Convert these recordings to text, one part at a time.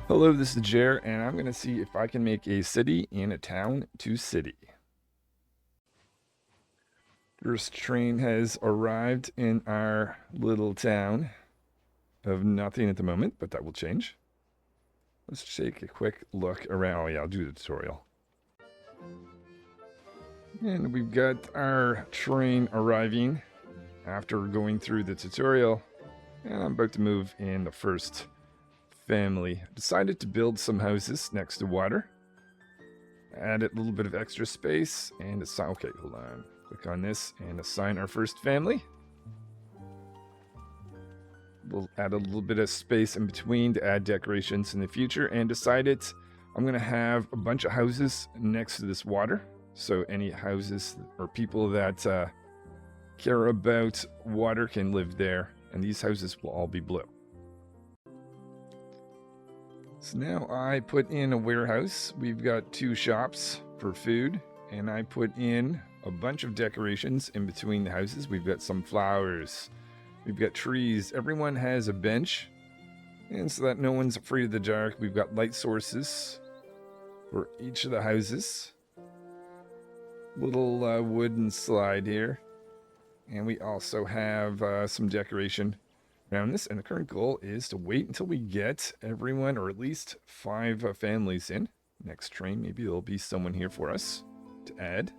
Hello, this is Jer, and I'm going to see if I can make a city and a town to city. First train has arrived in our little town of nothing at the moment, but that will change. Let's take a quick look around. Oh yeah, I'll do the tutorial. And we've got our train arriving after going through the tutorial. And I'm about to move in the first family. Decided to build some houses next to water. Added a little bit of extra space and assign. Okay, hold on. Click on this and assign our first family. We'll add a little bit of space in between to add decorations in the future, and decided I'm going to have a bunch of houses next to this water. So any houses or people that care about water can live there, and these houses will all be blue. So now I put in a warehouse. We've got 2 shops for food, and I put in a bunch of decorations in between the houses. We've got some flowers, we've got trees. Everyone has a bench, and so that no one's afraid of the dark, we've got light sources for each of the houses. Little wooden slide here, and we also have some decoration around this, and the current goal is to wait until we get everyone, or at least 5 families in. Next train, maybe there'll be someone here for us to add.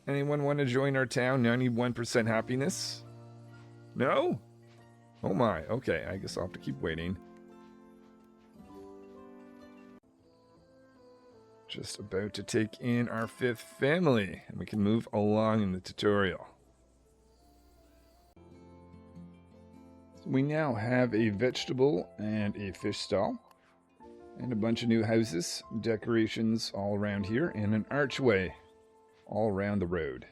Anyone want to join our town? 91% happiness? No? Oh my, okay, I guess I'll have to keep waiting. Just about to take in our 5th family, and we can move along in the tutorial. We now have a vegetable and a fish stall, and a bunch of new houses, decorations all around here, and an archway all around the road.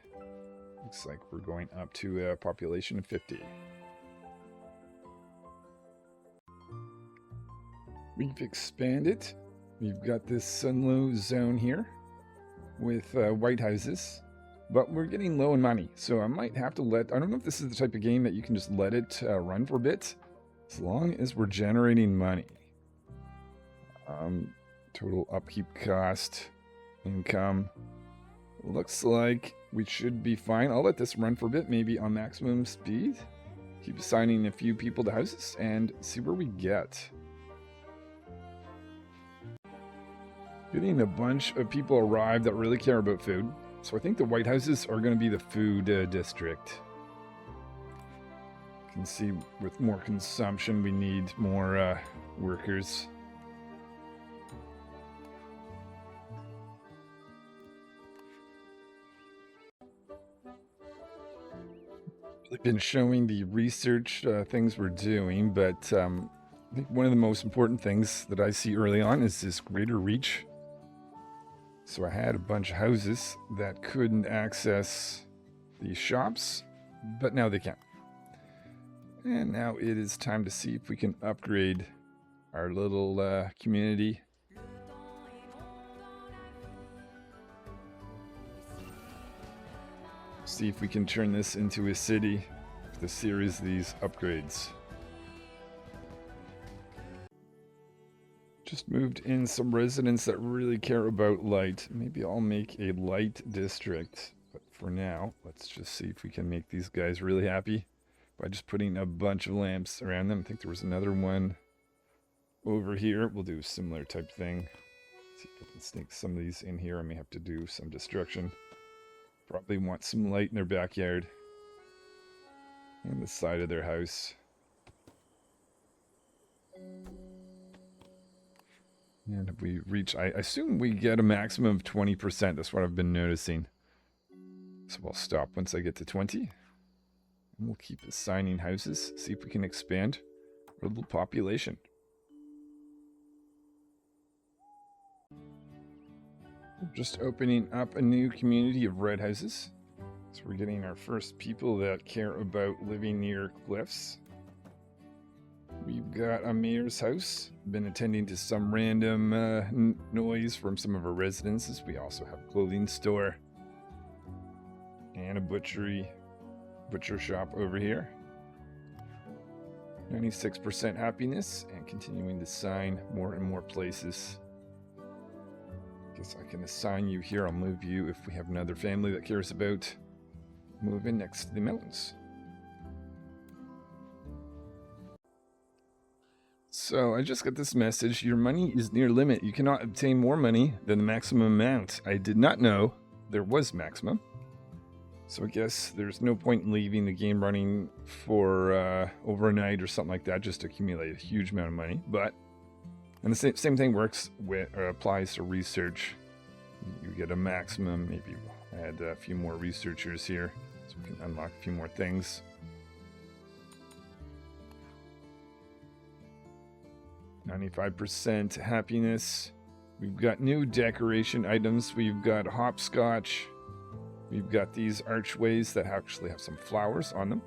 Looks like we're going up to a population of 50. We've expanded. We've got this Sunlow zone here with white houses. But we're getting low in money, so I might have to I don't know if this is the type of game that you can just let it run for a bit, as long as we're generating money. Total upkeep cost, income. Looks like we should be fine. I'll let this run for a bit, maybe on maximum speed. Keep assigning a few people to houses and see where we get. Getting a bunch of people arrive that really care about food. So I think the White Houses are going to be the food district. You can see with more consumption, we need more workers. I've been showing the research things we're doing, but I think one of the most important things that I see early on is this greater reach. So I had a bunch of houses that couldn't access the shops, but now they can. And now it is time to see if we can upgrade our little community. See if we can turn this into a city with a series of these upgrades. Just moved in some residents that really care about light. Maybe I'll make a light district. But for now, let's just see if we can make these guys really happy by just putting a bunch of lamps around them. I think there was another one over here. We'll do a similar type thing. See if I can sneak some of these in here. I may have to do some destruction. Probably want some light in their backyard and the side of their house. And if we reach, I assume we get a maximum of 20%. That's what I've been noticing. So we'll stop once I get to 20. And we'll keep assigning houses. See if we can expand our little population. We're just opening up a new community of red houses. So we're getting our first people that care about living near cliffs. We've got a mayor's house. Been attending to some random noise from some of our residences. We also have a clothing store and a butcher shop over here. 96% happiness, and continuing to sign more and more places. Guess I can assign you here. I'll move you if we have another family that cares about moving next to the mountains. So I just got this message. Your money is near limit. You cannot obtain more money than the maximum amount. I did not know there was maximum. So I guess there's no point in leaving the game running for overnight or something like that just to accumulate a huge amount of money. But, and the same thing works with, applies to research. You get a maximum. Maybe we'll add a few more researchers here so we can unlock a few more things. %95 happiness. We've got new decoration items. We've got hopscotch. We've got these archways that actually have some flowers on them.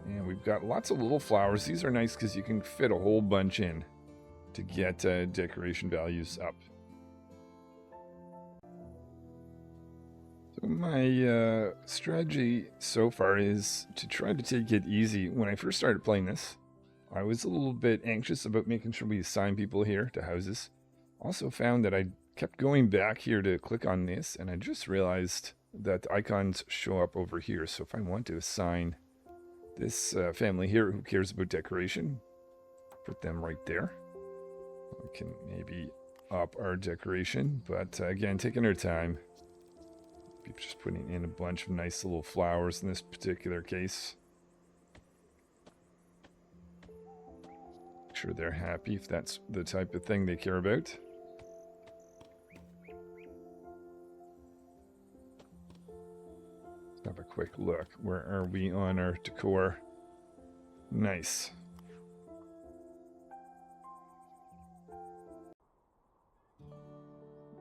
And we've got lots of little flowers. These are nice because you can fit a whole bunch in to get decoration values up. So my strategy so far is to try to take it easy. When I first started playing this, I was a little bit anxious about making sure we assign people here to houses. Also found that I kept going back here to click on this, and I just realized that the icons show up over here. So if I want to assign this family here who cares about decoration, put them right there. We can maybe up our decoration, but again, taking our time. Just putting in a bunch of nice little flowers in this particular case. Make sure they're happy if that's the type of thing they care about. Let's have a quick look. Where are we on our decor? Nice.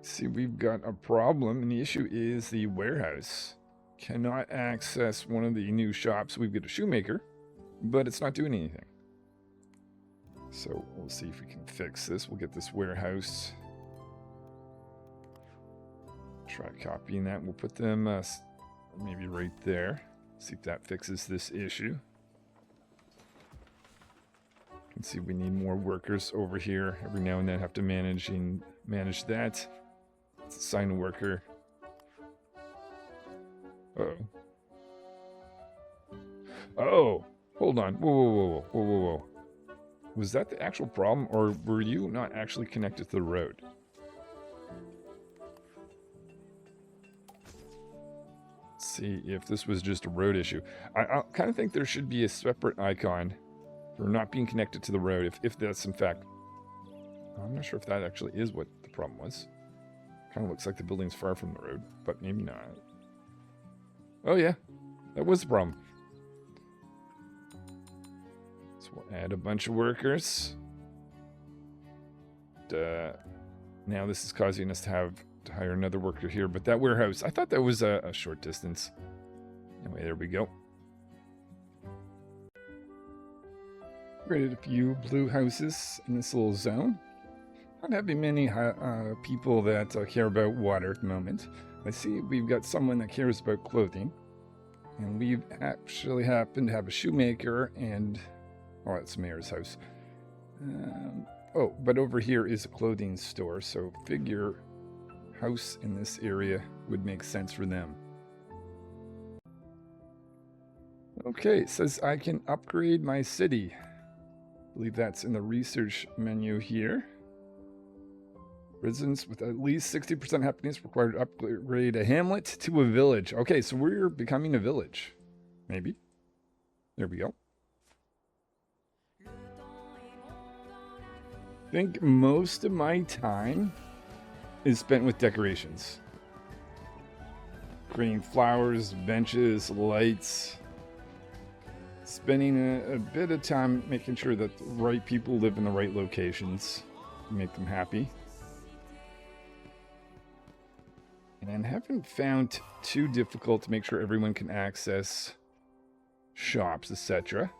See, we've got a problem, and the issue is the warehouse cannot access one of the new shops. We've got a shoemaker, but it's not doing anything. So we'll see if we can fix this. We'll get this warehouse. Try copying that. We'll put them maybe right there. See if that fixes this issue. You can see we need more workers over here. Every now and then have to manage that. Let's assign a worker. Uh-oh. Oh, hold on. Whoa. Was that the actual problem, or were you not actually connected to the road? Let's see if this was just a road issue. I kind of think there should be a separate icon for not being connected to the road, if that's in fact... I'm not sure if that actually is what the problem was. Kind of looks like the building's far from the road, but maybe not. Oh yeah, that was the problem. So we'll add a bunch of workers. Now this is causing us to have to hire another worker here, but that warehouse, I thought that was a short distance. Anyway, there we go. Created a few blue houses in this little zone. Not having many people that care about water at the moment. I see we've got someone that cares about clothing. And we've actually happened to have a shoemaker and... Oh, that's the mayor's house. Oh, but over here is a clothing store, so figure house in this area would make sense for them. Okay, it says I can upgrade my city. I believe that's in the research menu here. Residents with at least 60% happiness required to upgrade a hamlet to a village. Okay, so we're becoming a village. Maybe. There we go. I think most of my time is spent with decorations. Creating flowers, benches, lights. Spending a bit of time making sure that the right people live in the right locations to make them happy. And haven't found too difficult to make sure everyone can access shops, etc.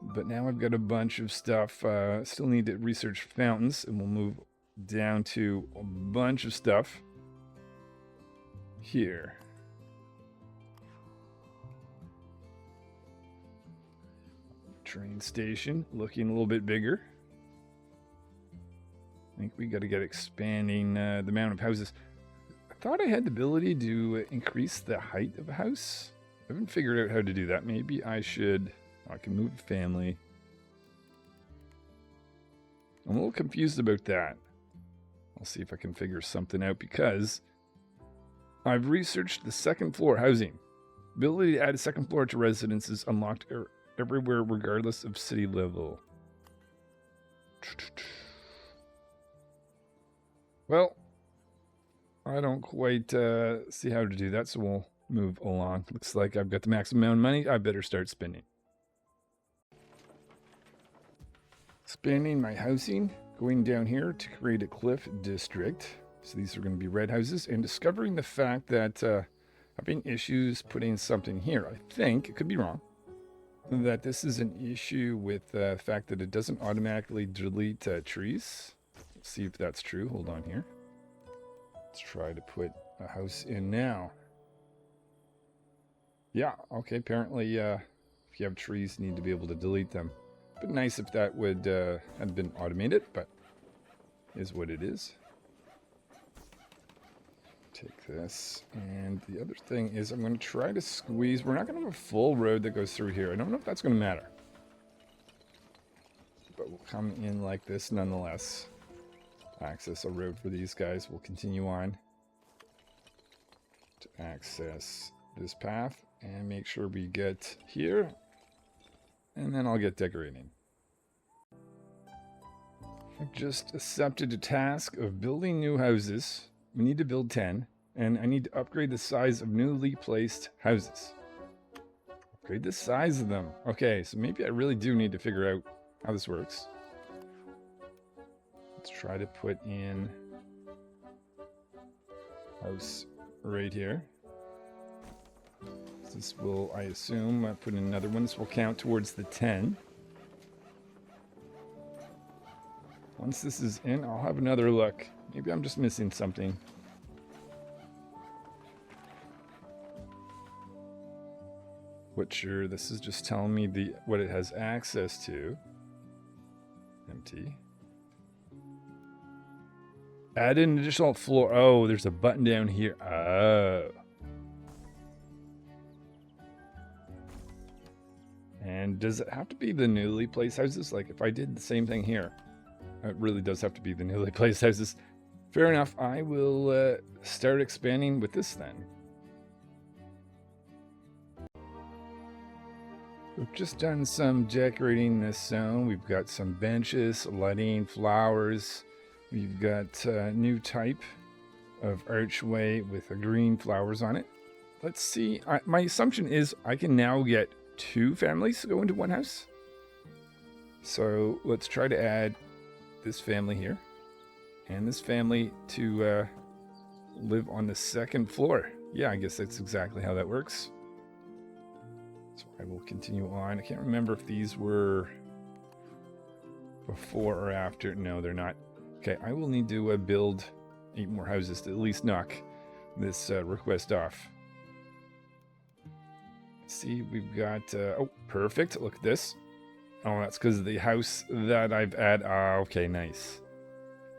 But now I've got a bunch of stuff. Still need to research fountains, and we'll move down to a bunch of stuff here. Train station looking a little bit bigger. I think we got to get expanding the amount of houses. I thought I had the ability to increase the height of a house. I haven't figured out how to do that. Maybe I should. I can move a family. I'm a little confused about that. I'll see if I can figure something out because I've researched the second floor housing. Ability to add a second floor to residences unlocked everywhere regardless of city level. Well, I don't quite see how to do that, so we'll move along. Looks like I've got the maximum amount of money. I better start spending. Expanding my housing, going down here to create a cliff district. So these are going to be red houses, and discovering the fact that having issues putting something here. I think, it could be wrong, that this is an issue with the fact that it doesn't automatically delete trees. Let's see if that's true. Hold on here. Let's try to put a house in now. Yeah, okay, apparently if you have trees, you need to be able to delete them. But nice if that would have been automated, but is what it is. Take this, and the other thing is I'm going to try to squeeze. We're not going to have a full road that goes through here. I don't know if that's going to matter. But we'll come in like this nonetheless. Access a road for these guys. We'll continue on to access this path and make sure we get here. And then I'll get decorating. I've just accepted a task of building new houses. We need to build 10, and I need to upgrade the size of newly placed houses. Upgrade the size of them. Okay, so maybe I really do need to figure out how this works. Let's try to put in house right here. This will, I assume, put in another one. This will count towards the 10. Once this is in, I'll have another look. Maybe I'm just missing something. Butcher, this is just telling me what it has access to. Empty. Add an additional floor. Oh, there's a button down here. Oh. And does it have to be the newly placed houses? Like if I did the same thing here, it really does have to be the newly placed houses. Fair enough. I will start expanding with this then. We've just done some decorating this zone. We've got some benches, lighting, flowers. We've got a new type of archway with green flowers on it. Let's see. My assumption is I can now get 2 families to go into one house. So let's try to add this family here and this family to live on the second floor. Yeah, I guess that's exactly how that works. So I will continue on. I can't remember if these were before or after. No, they're not. Okay, I will need to build 8 more houses to at least knock this request off. See, we've got, oh, perfect. Look at this. Oh, that's because of the house that I've added. Okay, nice.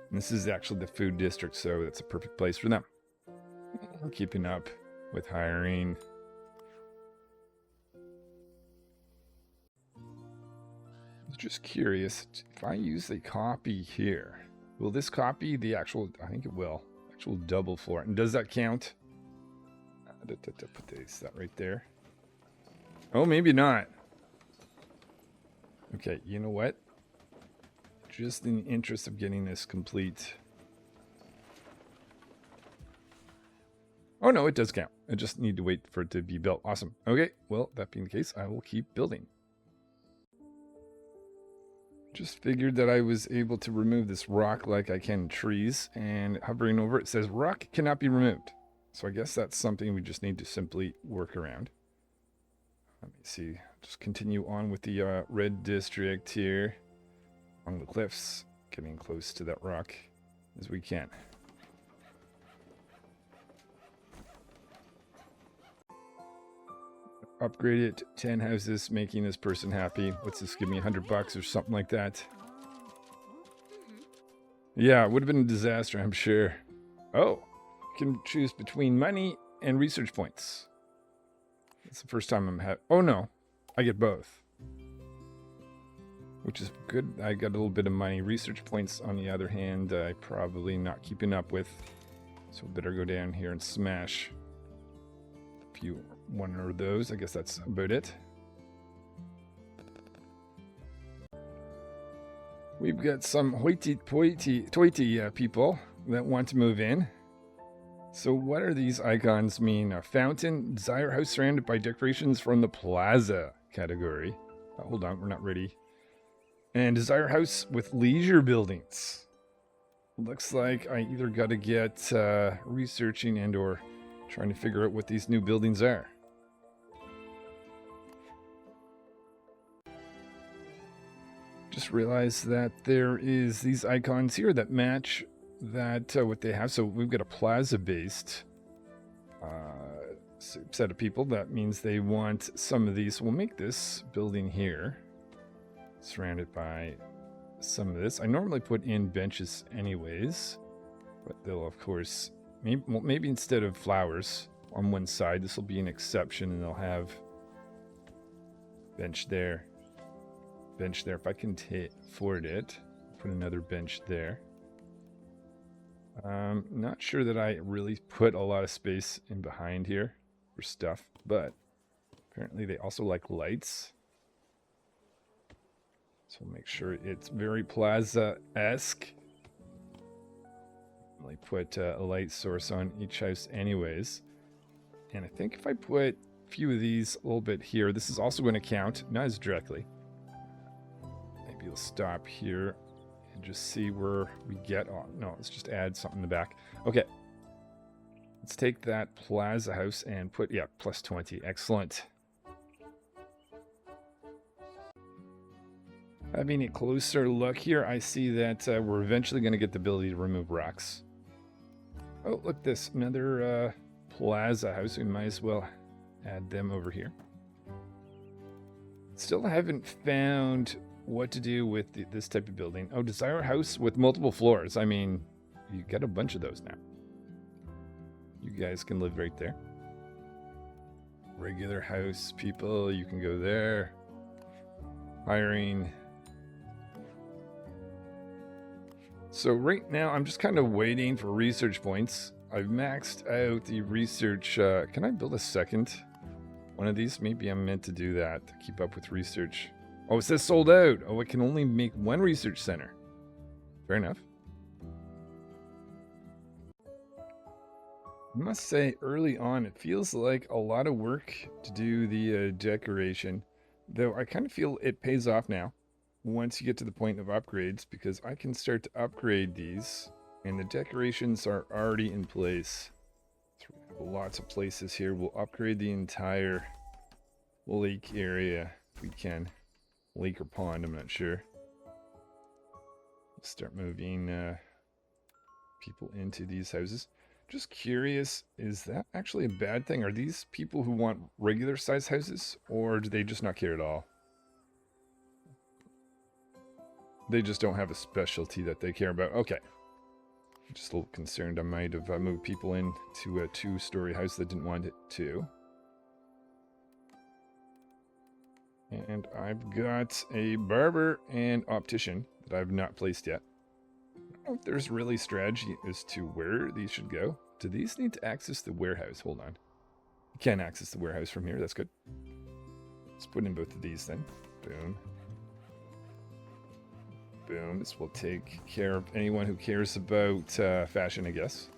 And this is actually the food district, so that's a perfect place for them. I'm keeping up with hiring. I was just curious, if I use the copy here, will this copy the actual, I think it will, actual double floor. And does that count? Put that right there. Oh, maybe not. Okay, you know what? Just in the interest of getting this complete. Oh no, it does count. I just need to wait for it to be built. Awesome. Okay, well, that being the case, I will keep building. Just figured that I was able to remove this rock like I can trees, and hovering over it says rock cannot be removed. So I guess that's something we just need to simply work around. Let me see. Just continue on with the red district here. Along the cliffs. Getting close to that rock as we can. upgrade it 10 houses, making this person happy. What's this give me, $100 or something like that? Yeah, it would have been a disaster, I'm sure. Oh, you can choose between money and research points. It's the first time I'm oh no, I get both, which is good. I got a little bit of money. Research points, on the other hand, I probably not keeping up with, so better go down here and smash a few, one of those. I guess that's about it. We've got some hoity-toity people that want to move in. So what are these icons mean? A fountain, desire house surrounded by decorations from the plaza category. Hold on, we're not ready. And desire house with leisure buildings. Looks like I either got to get researching and or trying to figure out what these new buildings are. Just realized that there is these icons here that match that what they have. So we've got a plaza-based set of people. That means they want some of these. We'll make this building here surrounded by some of this. I normally put in benches anyways, but they'll of course maybe instead of flowers on one side, this will be an exception, and they'll have bench there, bench there. If I can afford it, put another bench there. Not sure that I really put a lot of space in behind here for stuff, but apparently they also like lights. So we'll make sure it's very plaza-esque. I'll put a light source on each house anyways. And I think if I put a few of these a little bit here, this is also going to count, not as directly. Maybe we'll stop here and just see where we get on. No, let's just add something in the back. Okay. Let's take that plaza house and put, yeah, plus 20. Excellent. Having a closer look here, I see that we're eventually going to get the ability to remove rocks. Oh, look, this another plaza house. We might as well add them over here. Still haven't found what to do with this type of building. Oh, desire house with multiple floors. I mean, you got a bunch of those now. You guys can live right there. Regular house people, you can go there. Hiring. So right now, I'm just kind of waiting for research points. I've maxed out the research. Can I build a second one of these? Maybe I'm meant to do that to keep up with research. Oh, it says sold out. Oh, it can only make one research center. Fair enough. I must say, early on, it feels like a lot of work to do the decoration. Though I kind of feel it pays off now once you get to the point of upgrades, because I can start to upgrade these and the decorations are already in place. So we have lots of places here. We'll upgrade the entire lake area if we can. Lake or pond, I'm not sure. Let's start moving people into these houses. Just curious, is that actually a bad thing? Are these people who want regular size houses, or do they just not care at all? They just don't have a specialty that they care about. Okay. Just a little concerned I might have moved people into a 2-story house that didn't want it to. And I've got a barber and optician that I've not placed yet. I don't know if there's really strategy as to where these should go. Do these need to access the warehouse? Hold on. You can access the warehouse from here. That's good. Let's put in both of these then. Boom. Boom. This will take care of anyone who cares about fashion, I guess.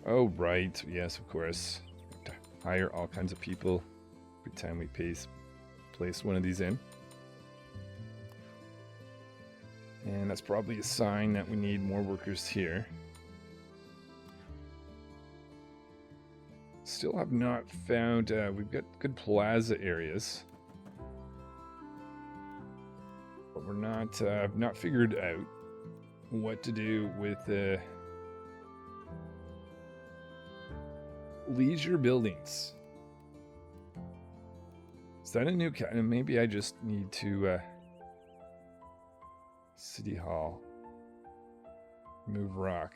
Oh, right. Yes, of course. We have to hire all kinds of people every time we place one of these in. And that's probably a sign that we need more workers here. Still have not found, we've got good plaza areas. But we're not, I've not figured out what to do with leisure buildings. that a new maybe I just need to City Hall. Move rock.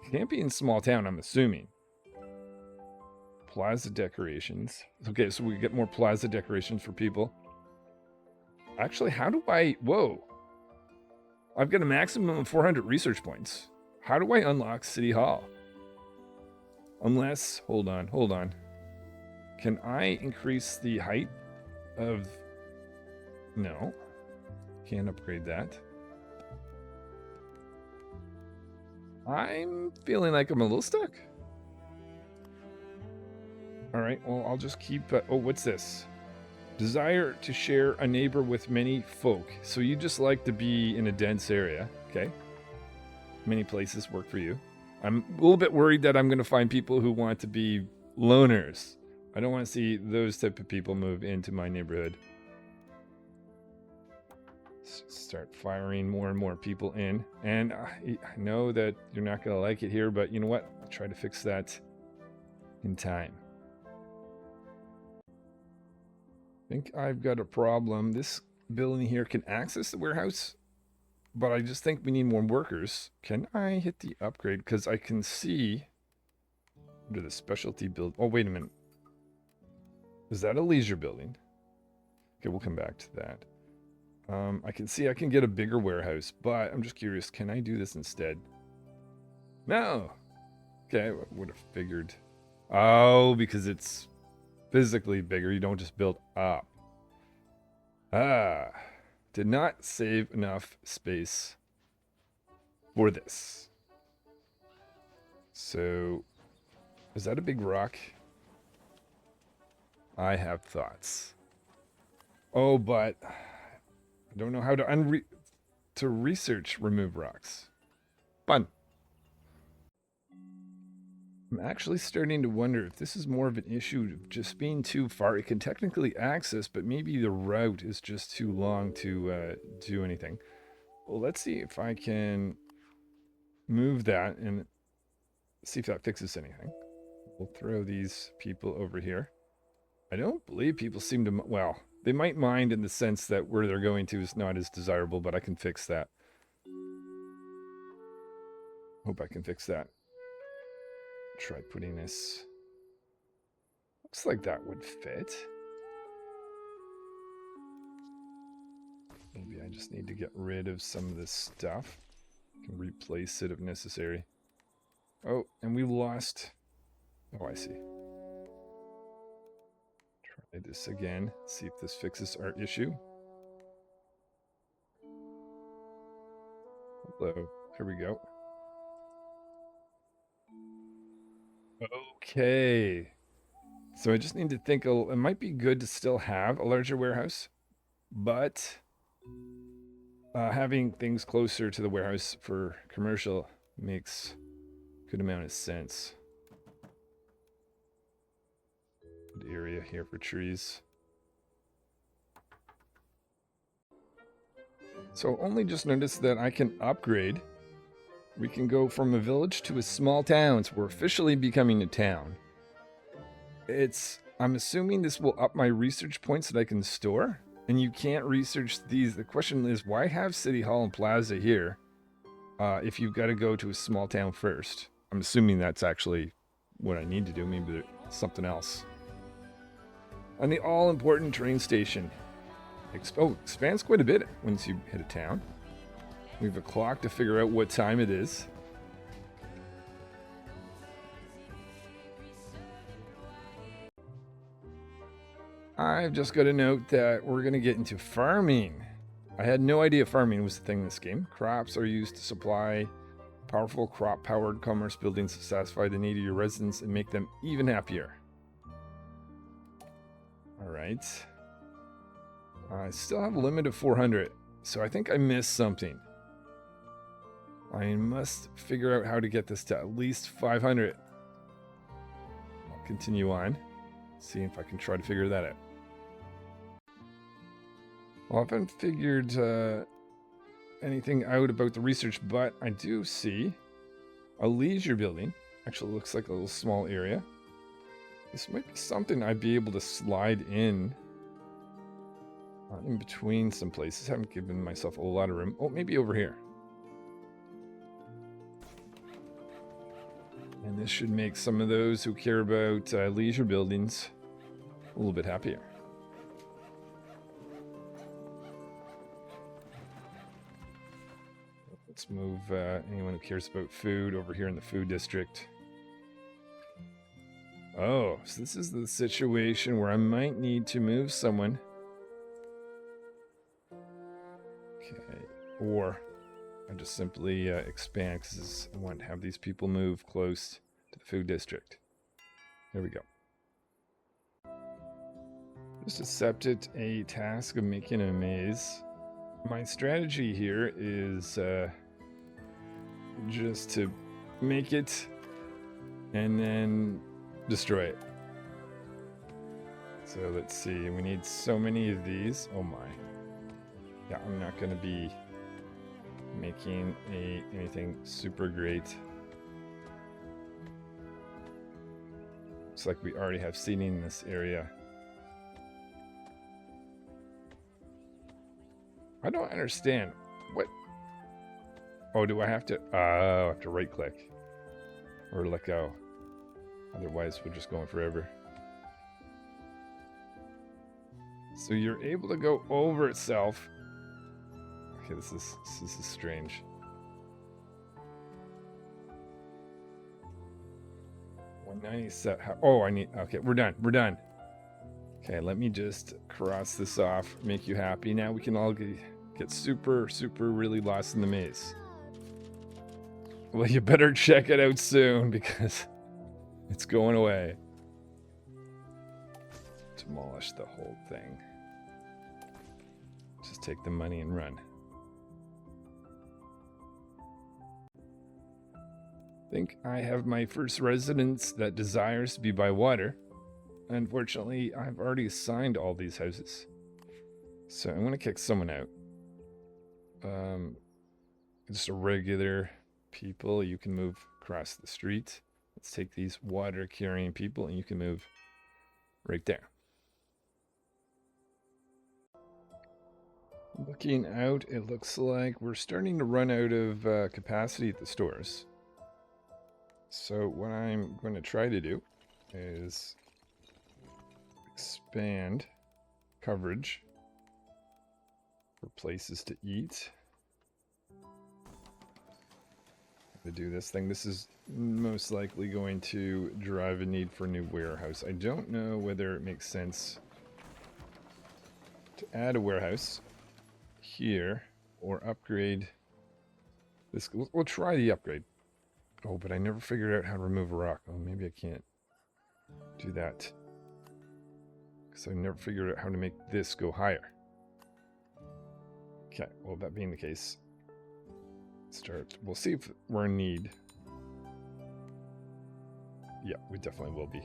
It can't be in small town, I'm assuming. Plaza decorations. Okay, so we get more plaza decorations for people. Actually, how do I... Whoa. I've got a maximum of 400 research points. How do I unlock City Hall? Unless... Hold on. Can I increase the height of... No. Can't upgrade that. I'm feeling like I'm a little stuck. Alright, well, I'll just keep... oh, what's this? Desire to share a neighbor with many folk. So you just like to be in a dense area. Okay. Many places work for you. I'm a little bit worried that I'm going to find people who want to be loners. I don't want to see those type of people move into my neighborhood. Start firing more and more people in. And I know that you're not going to like it here, but you know what? I'll try to fix that in time. I think I've got a problem. This building here can access the warehouse, but I just think we need more workers. Can I hit the upgrade? Because I can see under the specialty build. Oh, wait a minute. Is that a leisure building? Okay, we'll come back to that. I can see I can get a bigger warehouse, but I'm just curious. Can I do this instead? No. Okay, I would have figured. Oh, because it's physically bigger. You don't just build up. Did not save enough space for this. So, is that a big rock? I have thoughts. Oh, but I don't know how to research remove rocks. Fun. I'm actually starting to wonder if this is more of an issue of just being too far. It can technically access, but maybe the route is just too long to do anything. Well, let's see if I can move that and see if that fixes anything. We'll throw these people over here. I don't believe people seem to... Well, they might mind in the sense that where they're going to is not as desirable, but I can fix that. Hope I can fix that. Try putting this. Looks like that would fit. Maybe I just need to get rid of some of this stuff. Can replace it if necessary. Oh, and we lost. Oh, I see. Try this again. See if this fixes our issue. Hello. Here we go. Okay. So I just need to think, it might be good to still have a larger warehouse, but having things closer to the warehouse for commercial makes a good amount of sense. Good area here for trees. So only just noticed that I can upgrade. We can go from a village to a small town, so we're officially becoming a town. I'm assuming this will up my research points that I can store, and you can't research these. The question is, why have City Hall and Plaza here if you've got to go to a small town first? I'm assuming that's actually what I need to do. Maybe there's something else. And the all-important train station. Expands quite a bit once you hit a town. We have a clock to figure out what time it is. I've just got to note that we're going to get into farming. I had no idea farming was the thing in this game. Crops are used to supply powerful crop-powered commerce buildings to satisfy the need of your residents and make them even happier. Alright. I still have a limit of 400, so I think I missed something. I must figure out how to get this to at least 500. I'll continue on. See if I can try to figure that out. Well, I haven't figured anything out about the research, but I do see a leisure building. Actually looks like a little small area. This might be something I'd be able to slide in between some places. Haven't given myself a lot of room. Oh, maybe over here. And this should make some of those who care about leisure buildings a little bit happier. Let's move anyone who cares about food over here in the food district. Oh, so this is the situation where I might need to move someone. Okay, or I just simply expand because I want to have these people move close to the food district. There we go. Just accepted a task of making a maze. My strategy here is just to make it and then destroy it. So let's see, we need so many of these. Oh my. Yeah, I'm not going to be making anything super great. Looks like we already have seating in this area. I don't understand. What? Oh, do I have to? I have to right click. Or let go. Otherwise, we're just going forever. So you're able to go over itself. Okay, this is strange. 197. Oh, I need. Okay, we're done. We're done. Okay, let me just cross this off. Make you happy. Now we can all get super really lost in the maze. Well, you better check it out soon because it's going away. Demolish the whole thing. Just take the money and run. I think I have my first residence that desires to be by water. Unfortunately, I've already assigned all these houses. So I'm going to kick someone out. Just a regular people. You can move across the street. Let's take these water carrying people and you can move right there. Looking out, it looks like we're starting to run out of capacity at the stores. So what I'm going to try to do is expand coverage for places to eat. To do this thing, this is most likely going to drive a need for a new warehouse. I don't know whether it makes sense to add a warehouse here or upgrade this. We'll try the upgrade. Oh, but I never figured out how to remove a rock. Oh, maybe I can't do that because I never figured out how to make this go higher. Okay, well, that being the case, start. We'll see if we're in need. Yeah, we definitely will be.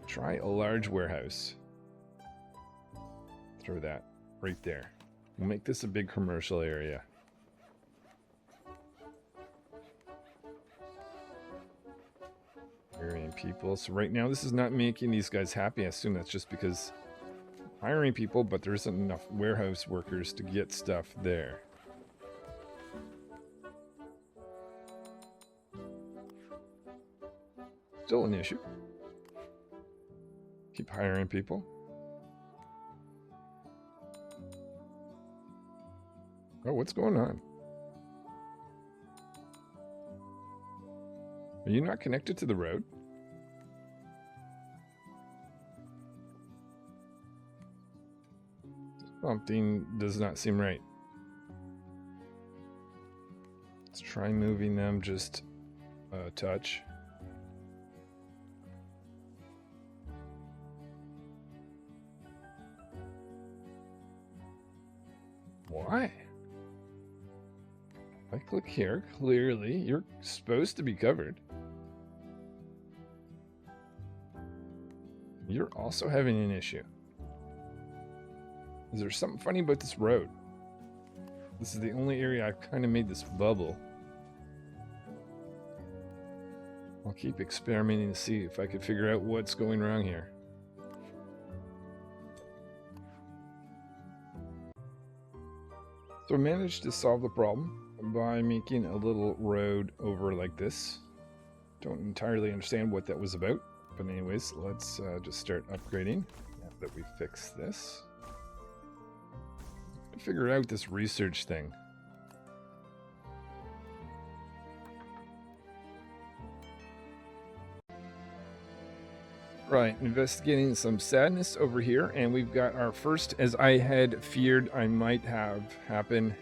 Try a large warehouse. Throw that right there. We'll make this a big commercial area. Hiring people. So right now this is not making these guys happy. I assume that's just because I'm hiring people, but there isn't enough warehouse workers to get stuff there. Still an issue. Keep hiring people. Oh, what's going on? Are you not connected to the road? Something does not seem right. Let's try moving them just a touch. Why? If I click here, clearly you're supposed to be covered. You're also having an issue. Is there something funny about this road? This is the only area I've kind of made this bubble. I'll keep experimenting to see if I can figure out what's going wrong here. So I managed to solve the problem by making a little road over like this. Don't entirely understand what that was about, but anyways, let's just start upgrading now that we fixed this. Figure out this research thing. Right, investigating some sadness over here, and we've got our first, as I had feared I might have happen,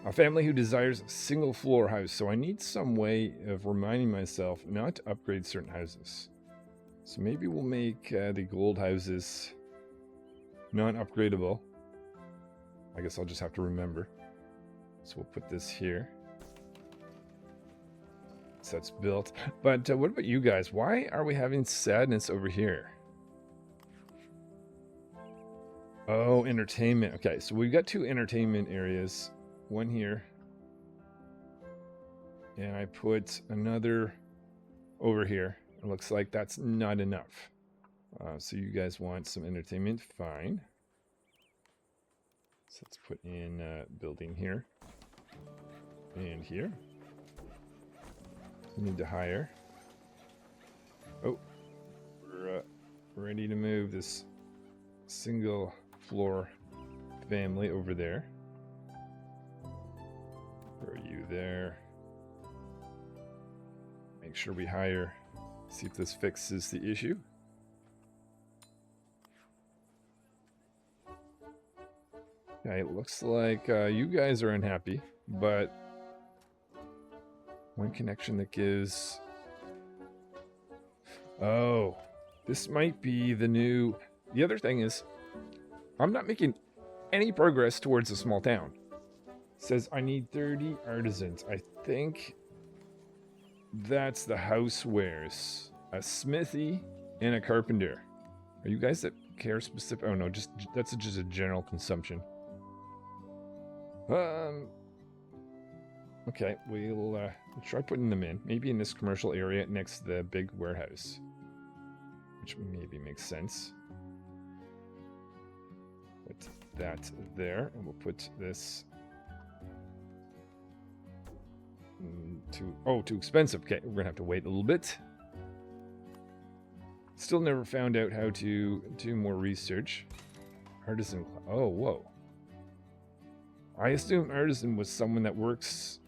a family who desires a single floor house. So I need some way of reminding myself not to upgrade certain houses. So maybe we'll make the gold houses non-upgradable. I guess I'll just have to remember. So we'll put this here. So that's built. But what about you guys? Why are we having sadness over here? Oh, entertainment. Okay, so we've got 2 entertainment areas. One here. And I put another over here. It looks like that's not enough. So you guys want some entertainment? Fine. So let's put in building here. And here. We need to hire. Oh, we're ready to move this single floor family over there. Where are you there? Make sure we hire. See if this fixes the issue. Okay, it looks like you guys are unhappy, but one connection that gives... Oh, this might be the new... The other thing is, I'm not making any progress towards a small town. It says I need 30 artisans. I think that's the housewares. A smithy and a carpenter. Are you guys that care specific? Oh no, that's just a general consumption. Okay, we'll try putting them in. Maybe in this commercial area next to the big warehouse. Which maybe makes sense. Put that there, and we'll put this... too expensive. Okay, we're gonna have to wait a little bit. Still never found out how to do more research. Artisan... Oh, whoa. I assume artisan was someone that works...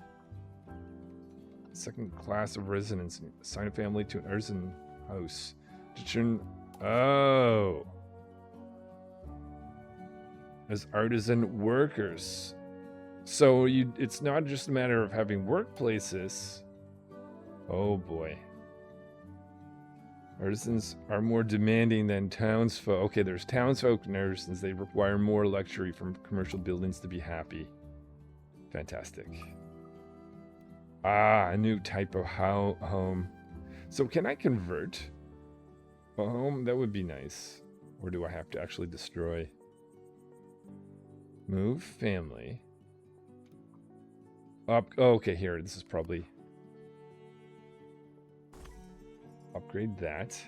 Second class of residence. Assign a family to an artisan house. To turn... Oh. As artisan workers. So it's not just a matter of having workplaces. Oh boy. Artisans are more demanding than townsfolk. Okay, there's townsfolk and artisans. They require more luxury from commercial buildings to be happy. Fantastic. Ah, a new type of home. So can I convert a home? That would be nice. Or do I have to actually destroy? Move family. Up. Oh, okay, here. This is probably... Upgrade that.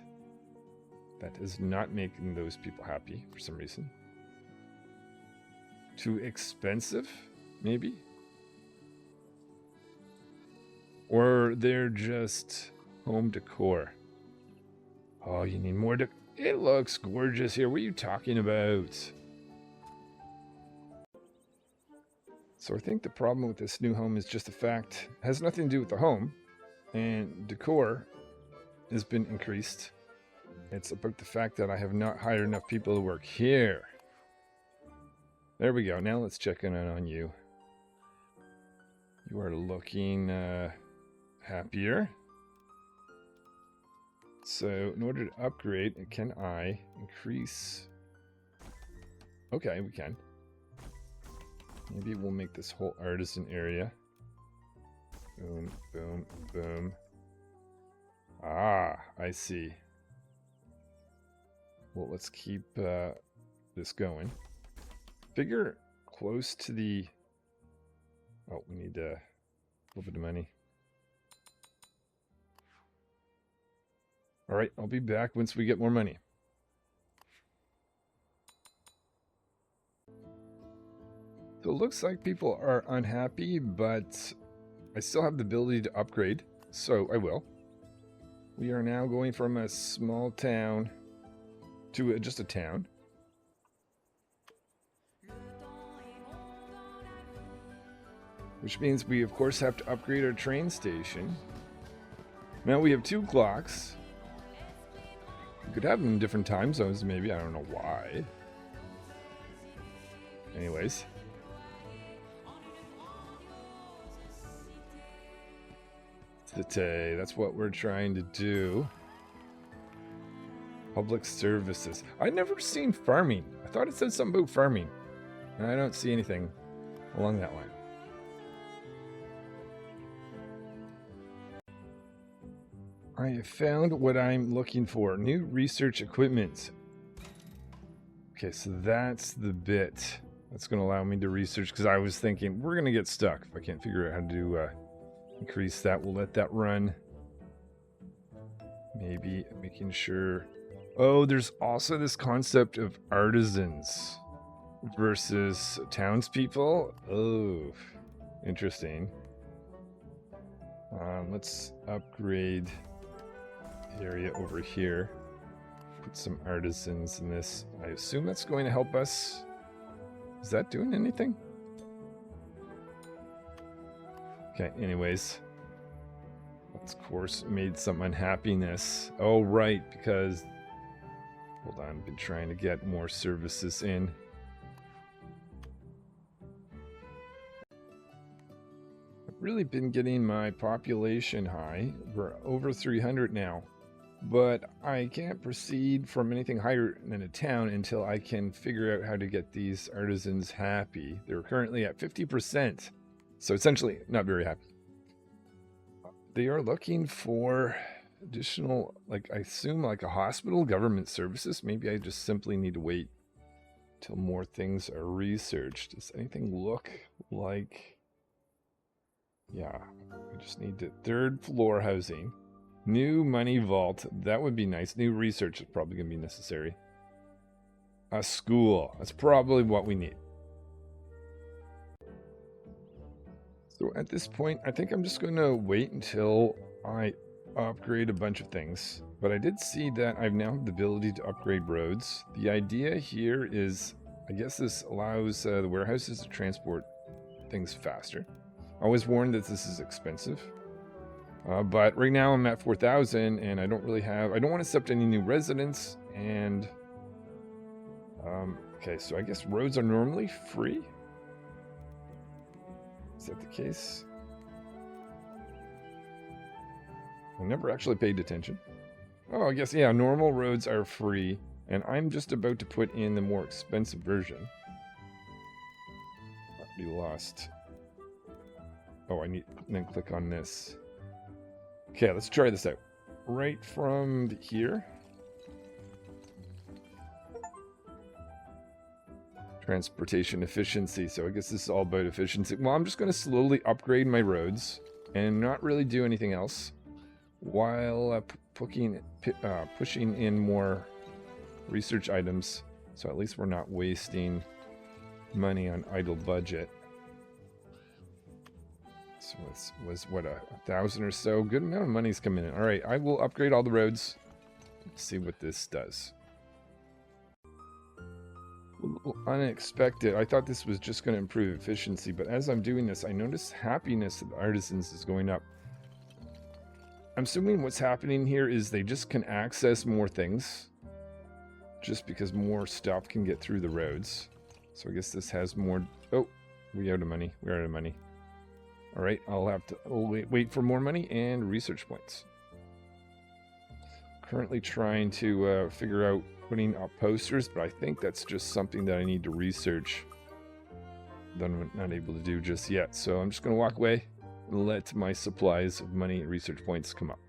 That is not making those people happy for some reason. Too expensive? Maybe? Or they're just home decor. Oh, you need more decor. It looks gorgeous here. What are you talking about? So I think the problem with this new home is just the fact it has nothing to do with the home. And decor has been increased. It's about the fact that I have not hired enough people to work here. There we go. Now let's check in on you. You are looking happier. So in order to upgrade, can I increase? Okay, we can. Maybe we'll make this whole artisan area. Boom, boom, boom. Ah, I see. Well, let's keep this going. Figure close to the... Oh, we need a little bit of money. All right, I'll be back once we get more money. So it looks like people are unhappy, but I still have the ability to upgrade, so I will. We are now going from a small town to just a town. Which means we, of course, have to upgrade our train station. Now we have 2 clocks. We could have them in different time zones, maybe. I don't know why. Anyways. Today, that's what we're trying to do. Public services. I've never seen farming. I thought it said something about farming. And I don't see anything along that line. I have found what I'm looking for. New research equipment. Okay, so that's the bit that's going to allow me to research, because I was thinking we're going to get stuck if I can't figure out how to increase that. We'll let that run. Maybe making sure. Oh, there's also this concept of artisans versus townspeople. Oh, interesting. Let's upgrade the area over here. Put some artisans in this. I assume that's going to help us. Is that doing anything? Okay, anyways. That's, of course, made some unhappiness. Oh, right, because... Hold on, I've been trying to get more services in. I've really been getting my population high. We're over 300 now. But I can't proceed from anything higher than a town until I can figure out how to get these artisans happy. They're currently at 50%. So essentially, not very happy. They are looking for additional, like, I assume, like a hospital, government services. Maybe I just simply need to wait till more things are researched. Does anything look like... Yeah, we just need the 3rd floor housing. New money vault. That would be nice. New research is probably going to be necessary. A school. That's probably what we need. So at this point, I think I'm just going to wait until I upgrade a bunch of things. But I did see that I've now have the ability to upgrade roads. The idea here is, I guess this allows the warehouses to transport things faster. I was warned that this is expensive. But right now I'm at 4,000 and I don't really have... I don't want to accept any new residents. And... okay, so I guess roads are normally free? Is that the case? I never actually paid attention. Oh, I guess, yeah, normal roads are free. And I'm just about to put in the more expensive version. Already lost. Oh, I need to then click on this. Okay, let's try this out. Right from here. Transportation efficiency. So I guess this is all about efficiency. Well, I'm just going to slowly upgrade my roads and not really do anything else while pushing in more research items. So at least we're not wasting money on idle budget. So it was what, 1,000 or so? Good amount of money's coming in. All right, I will upgrade all the roads. Let's see what this does. A little unexpected. I thought this was just going to improve efficiency, but as I'm doing this, I notice happiness of the artisans is going up. I'm assuming what's happening here is they just can access more things, just because more stuff can get through the roads. So I guess this has more... Oh, we're out of money. We're out of money. All right, I'll have to wait for more money and research points. Currently trying to figure out putting up posters, but I think that's just something that I need to research that I'm not able to do just yet. So I'm just going to walk away and let my supplies of money and research points come up.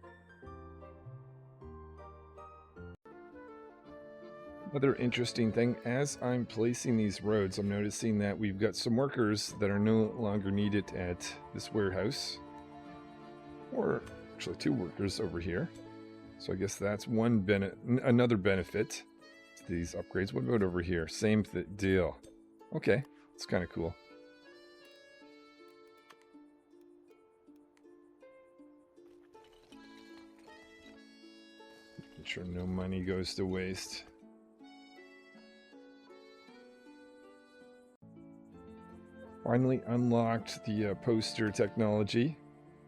Another interesting thing, as I'm placing these roads, I'm noticing that we've got some workers that are no longer needed at this warehouse. Or actually 2 workers over here. So I guess that's another benefit to these upgrades. What about over here? Same deal. Okay, it's kind of cool. Make sure no money goes to waste. Finally unlocked the poster technology.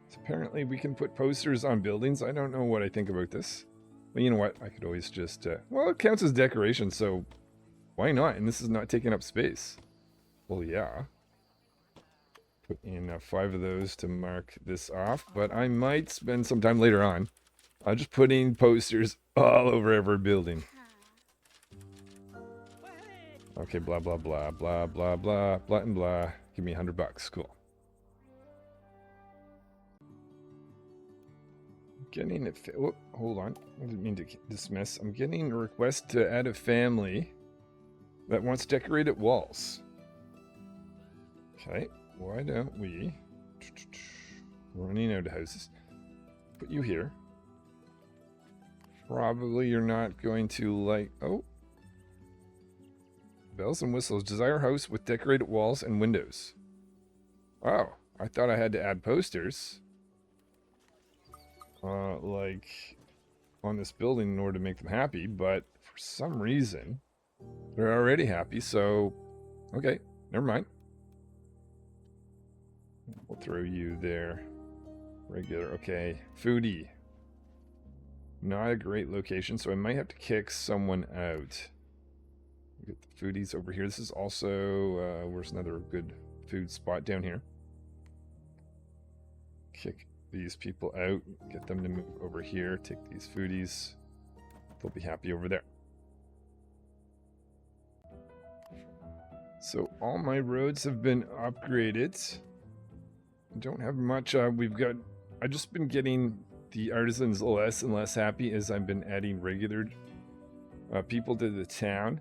So apparently we can put posters on buildings. I don't know what I think about this. But you know what? I could always just... well, it counts as decoration, so why not? And this is not taking up space. Well, yeah. Put in 5 of those to mark this off. But I might spend some time later on just putting posters all over every building. Okay, blah, blah, blah, blah, blah, blah, blah, and blah. Give me $100. Cool. Getting it. Oh, hold on. I didn't mean to dismiss. I'm getting a request to add a family that wants decorated walls. Okay, why don't we... Running out of houses. Put you here. Probably you're not going to like... Oh. Bells and whistles. Desire house with decorated walls and windows. Oh, I thought I had to add posters. Like on this building in order to make them happy, but for some reason they're already happy, so okay, never mind. We'll throw you there. Regular, okay. Foodie. Not a great location, so I might have to kick someone out. Get the foodies over here. This is also, where's another good food spot down here? Kick these people out, get them to move over here, take these foodies. They'll be happy over there. So all my roads have been upgraded. I don't have much. I've just been getting the artisans less and less happy as I've been adding regular people to the town.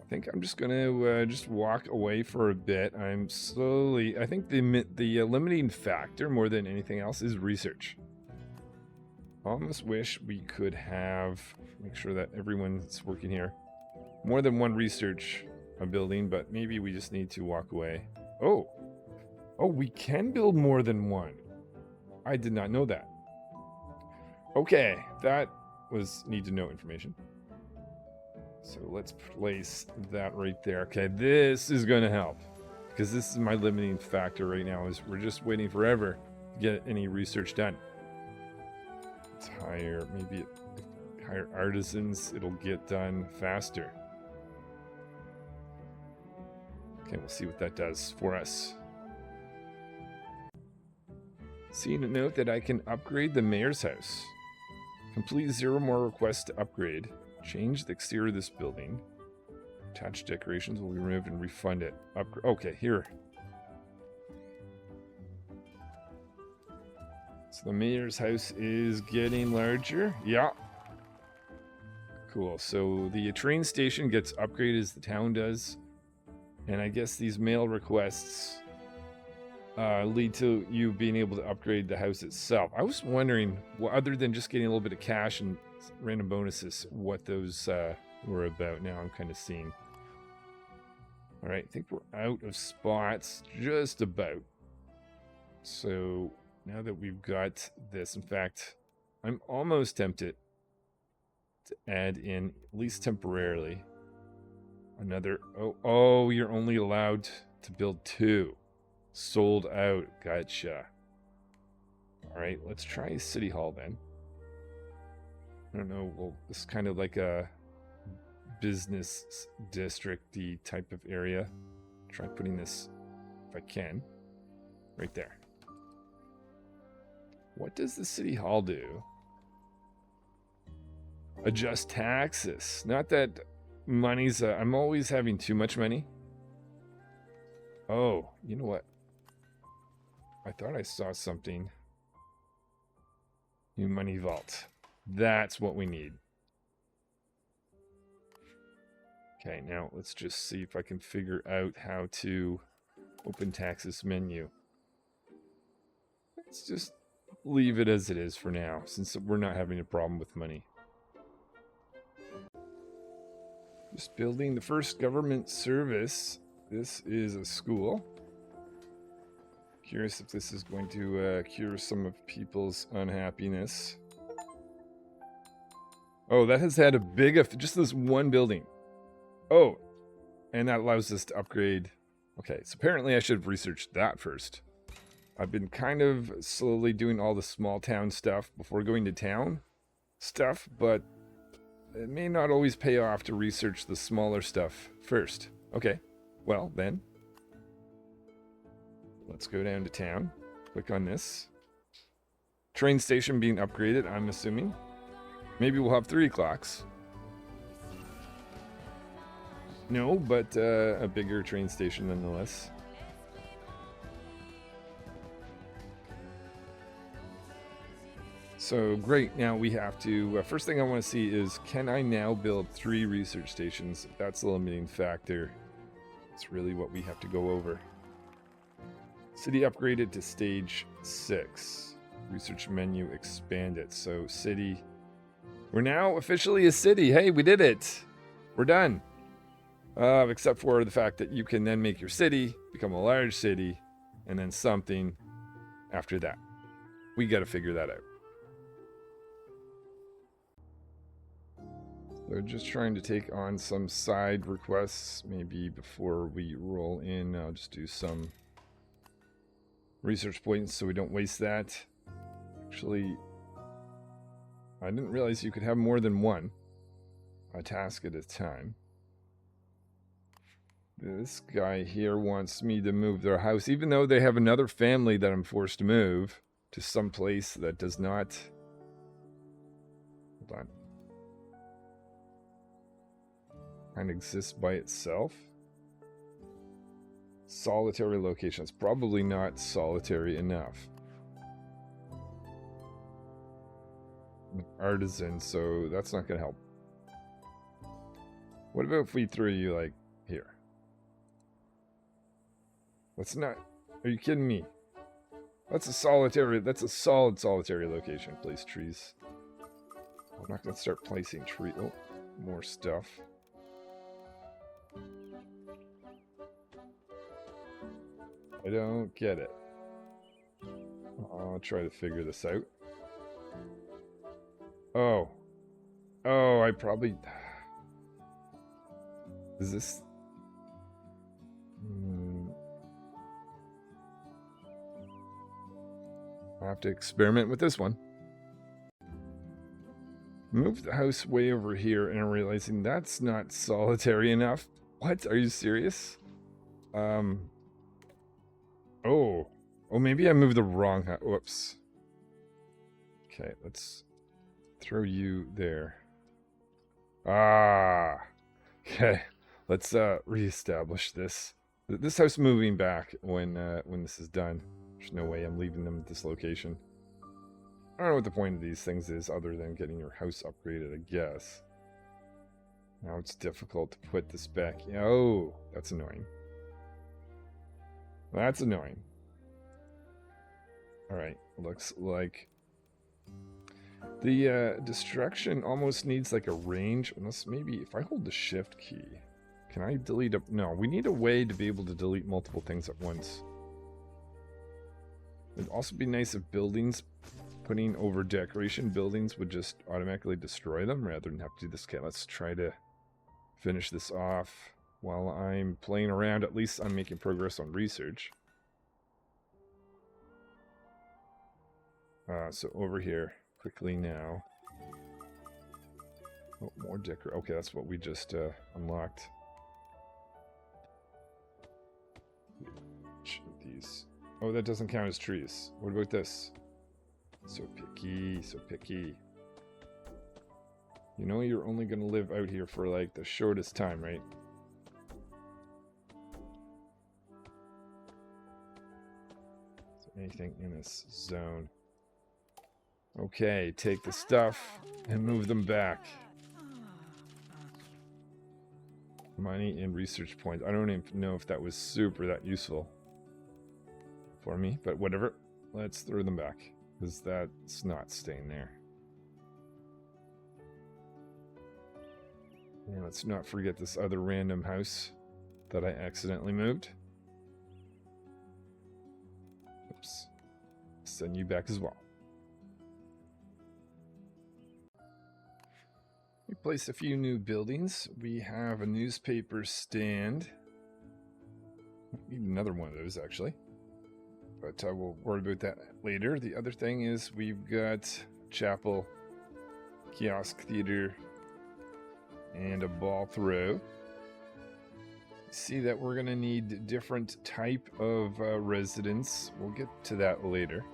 I think I'm just gonna just walk away for a bit. I think the limiting factor more than anything else is research. I almost wish we could make sure that everyone's working here. More than one research building, but maybe we just need to walk away. Oh, we can build more than one. I did not know that. Okay, that was need to know information. So let's place that right there. Okay, this is going to help. Because this is my limiting factor right now, is we're just waiting forever to get any research done. Let's hire artisans. It'll get done faster. Okay, we'll see what that does for us. Seeing a note that I can upgrade the mayor's house. Complete 0 more requests to upgrade. Change the exterior of this building. Attached decorations will be removed and refund it. Okay, here. So the mayor's house is getting larger. Yeah. Cool. So the train station gets upgraded as the town does. And I guess these mail requests lead to you being able to upgrade the house itself. I was wondering, other than just getting a little bit of cash and random bonuses, what those were about. Now I'm kind of seeing. All right, I think we're out of spots, just about. So now that we've got this, in fact, I'm almost tempted to add in, at least temporarily, another. Oh, you're only allowed to build 2. Sold out. Gotcha. All right, let's try City Hall then. I don't know. Well, this is kind of like a business district-y type of area. Try putting this, if I can, right there. What does the City Hall do? Adjust taxes. Not that money's... I'm always having too much money. Oh, you know what? I thought I saw something. New money vault. That's what we need. Okay, now let's just see if I can figure out how to open taxes menu. Let's just leave it as it is for now, since we're not having a problem with money. Just building the first government service. This is a school. Curious if this is going to cure some of people's unhappiness. Oh, that has had a big effect. Just this one building. Oh, and that allows us to upgrade. Okay, so apparently I should have researched that first. I've been kind of slowly doing all the small town stuff before going to town stuff, but it may not always pay off to research the smaller stuff first. Okay, well then, let's go down to town. Click on this. Train station being upgraded, I'm assuming. Maybe we'll have 3 clocks. No, but a bigger train station nonetheless. So great, now we have to, first thing I want to see is, can I now build 3 research stations? That's the limiting factor. It's really what we have to go over. City upgraded to stage 6. Research menu expanded. So city, we're now officially a city. Hey, we did it. We're done. Except for the fact that you can then make your city become a large city and then something after that. We got to figure that out. They're just trying to take on some side requests. Maybe before we roll in, I'll just do some research points so we don't waste that. Actually, I didn't realize you could have more than one. A task at a time. This guy here wants me to move their house, even though they have another family that I'm forced to move to some place that does not... Hold on. Kind of exists by itself. Solitary locations. Probably not solitary enough. Artisan, so that's not going to help. What about if we throw you, like, here? Let's not... Are you kidding me? That's a solid solitary location. Place trees. I'm not going to start placing tree... Oh, more stuff. I don't get it. I'll try to figure this out. Oh. Oh, I probably... Is this... I have to experiment with this one. Move the house way over here, and I'm realizing that's not solitary enough. What? Are you serious? Oh. Oh, maybe I moved the wrong house. Whoops. Okay, let's throw you there. Ah. Okay, let's reestablish this. This house moving back when this is done. There's no way I'm leaving them at this location. I don't know what the point of these things is other than getting your house upgraded, I guess. Now it's difficult to put this back. Oh, that's annoying. That's annoying. Alright, looks like the destruction almost needs like a range. Unless maybe if I hold the shift key, can I delete a... No, we need a way to be able to delete multiple things at once. It'd also be nice if buildings, putting over decoration buildings would just automatically destroy them rather than have to do this. Okay, let's try to finish this off. While I'm playing around, at least I'm making progress on research. So over here, quickly now. Oh, more decor. Okay, that's what we just unlocked. These. Oh, that doesn't count as trees. What about this? So picky, so picky. You know you're only going to live out here for like the shortest time, right? Is there anything in this zone? Okay, take the stuff and move them back. Money and research points. I don't even know if that was that useful for me, but whatever. Let's throw them back. because that's not staying there. And let's not forget this other random house that I accidentally moved. Oops. Send you back as well. We placed a few new buildings. We have a newspaper stand. Need another one of those, actually. But we'll worry about that later. The other thing is we've got chapel, kiosk theater, and a ball throw. See that we're going to need different type of residents. We'll get to that later.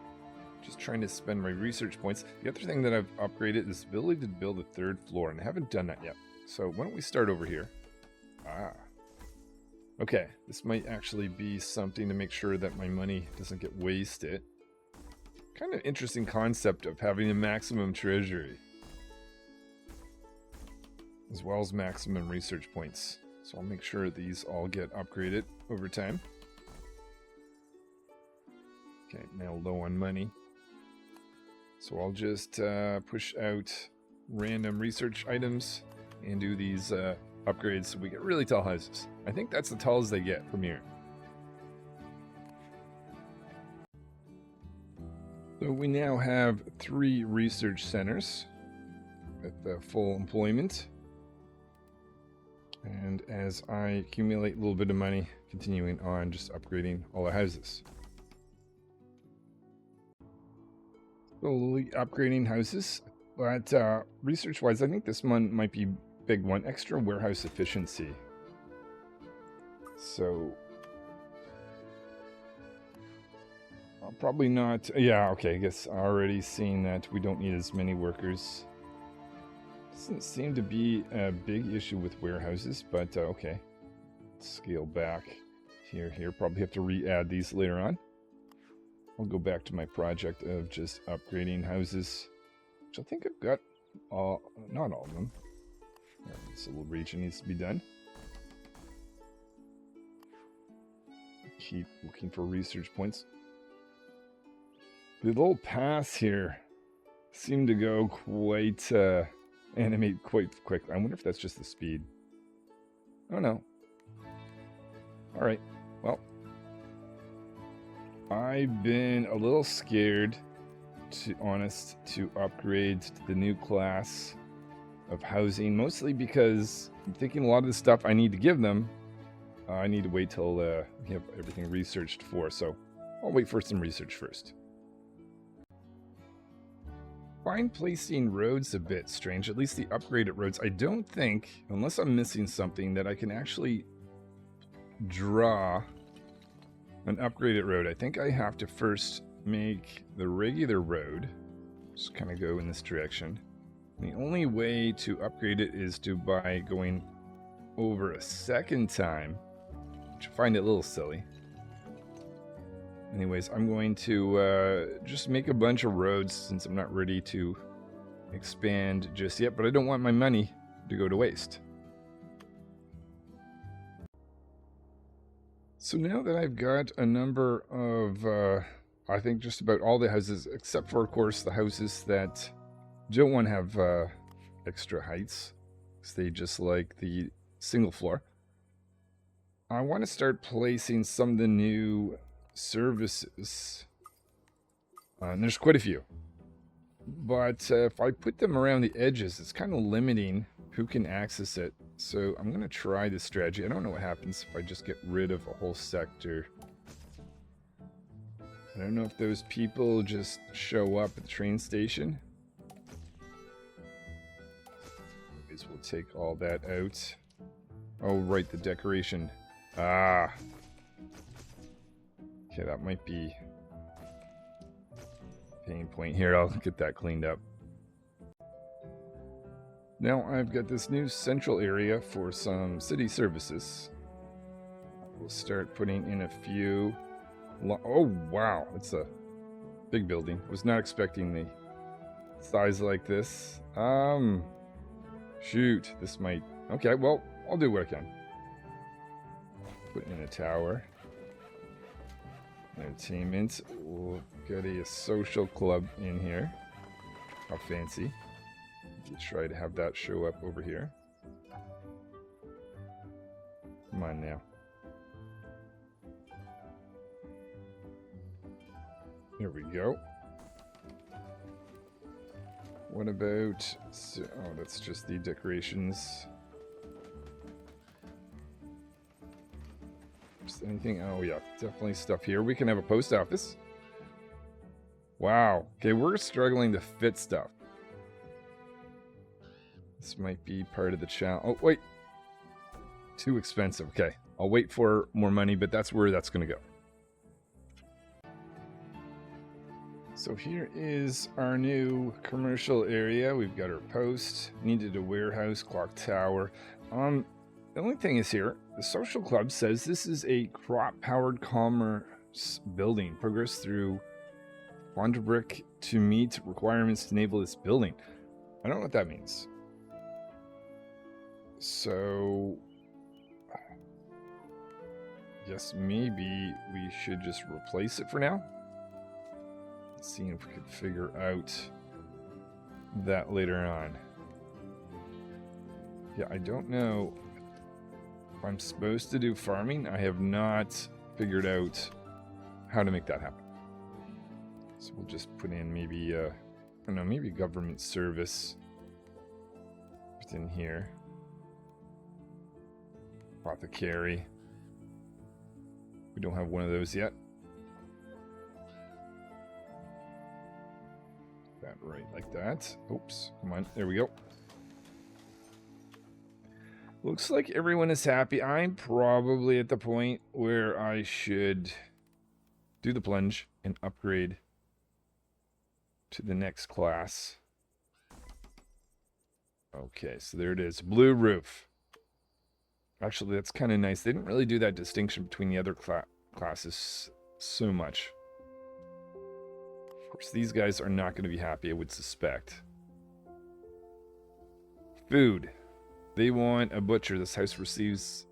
Just trying to spend my research points. The other thing that I've upgraded is the ability to build a third floor, and I haven't done that yet. So why don't we start over here? Okay, this might actually be something to make sure that my money doesn't get wasted. Kind of interesting concept of having a maximum treasury, as well as maximum research points. So I'll make sure these all get upgraded over time. Okay, now low on money. So I'll just push out random research items and do these upgrades so we get really tall houses. I think that's the tallest they get from here. So we now have 3 research centers with full employment. And as I accumulate a little bit of money, continuing on just upgrading all the houses. Slowly upgrading houses, but research-wise, I think this one might be a big one. Extra warehouse efficiency. So I'll probably not. Yeah, okay. I guess already seeing that we don't need as many workers. Doesn't seem to be a big issue with warehouses, but okay. Let's scale back here. Probably have to re-add these later on. I'll go back to my project of just upgrading houses, which I think I've got not all of them. This little region needs to be done. Keep looking for research points. The little paths here seem to go quite, animate quite quickly. I wonder if that's just the speed. I don't know. Alright, well. I've been a little scared, to upgrade to the new class of housing, mostly because I'm thinking a lot of the stuff I need to give them, I need to wait till we have everything researched for, so I'll wait for some research first. Find placing roads a bit strange, at least the upgraded roads. I don't think, unless I'm missing something, that I can actually draw an upgraded road. I think I have to first make the regular road, just kind of go in this direction. And the only way to upgrade it is by going over a second time, which I find it a little silly. Anyways, I'm going to just make a bunch of roads since I'm not ready to expand just yet, but I don't want my money to go to waste. So now that I've got a number of, I think just about all the houses, except for, of course, the houses that don't want to have extra heights, because they just like the single floor. I want to start placing some of the new services. And there's quite a few. But if I put them around the edges, it's kind of limiting who can access it. So I'm going to try this strategy. I don't know what happens if I just get rid of a whole sector. I don't know if those people just show up at the train station. Anyways, we'll take all that out. Oh, right, the decoration. Ah. Okay, that might be a pain point here. I'll get that cleaned up. Now I've got this new central area for some city services. We'll start putting in a few. Oh, wow. It's a big building. Was not expecting the size like this. Shoot. This might... Okay, well, I'll do what I can. Put in a tower. Entertainment. We'll get a social club in here. How fancy. We'll try to have that show up over here. Come on now. There we go. What about... oh, that's just the decorations. Just anything? Oh, yeah. Definitely stuff here. We can have a post office. Wow. Okay, we're struggling to fit stuff. This might be part of the challenge. Oh, wait. Too expensive. Okay. I'll wait for more money, but that's where that's going to go. So here is our new commercial area. We've got our post, needed a warehouse, clock tower. The only thing is here, the social club says this is a crop-powered commerce building. Progress through Wanderbrick to meet requirements to enable this building. I don't know what that means. So, guess maybe we should just replace it for now. Let's see if we could figure out that later on. Yeah, I don't know if I'm supposed to do farming. I have not figured out how to make that happen. So we'll just put in maybe, I don't know, maybe government service within here. Apothecary. We don't have one of those yet. That right like that. Oops, come on, there we go. Looks like everyone is happy. I'm probably at the point where I should do the plunge and upgrade to the next class. Okay, so there it is. Blue roof. Actually, that's kind of nice. They didn't really do that distinction between the other classes so much. Of course, these guys are not going to be happy, I would suspect. Food. They want a butcher. This house receives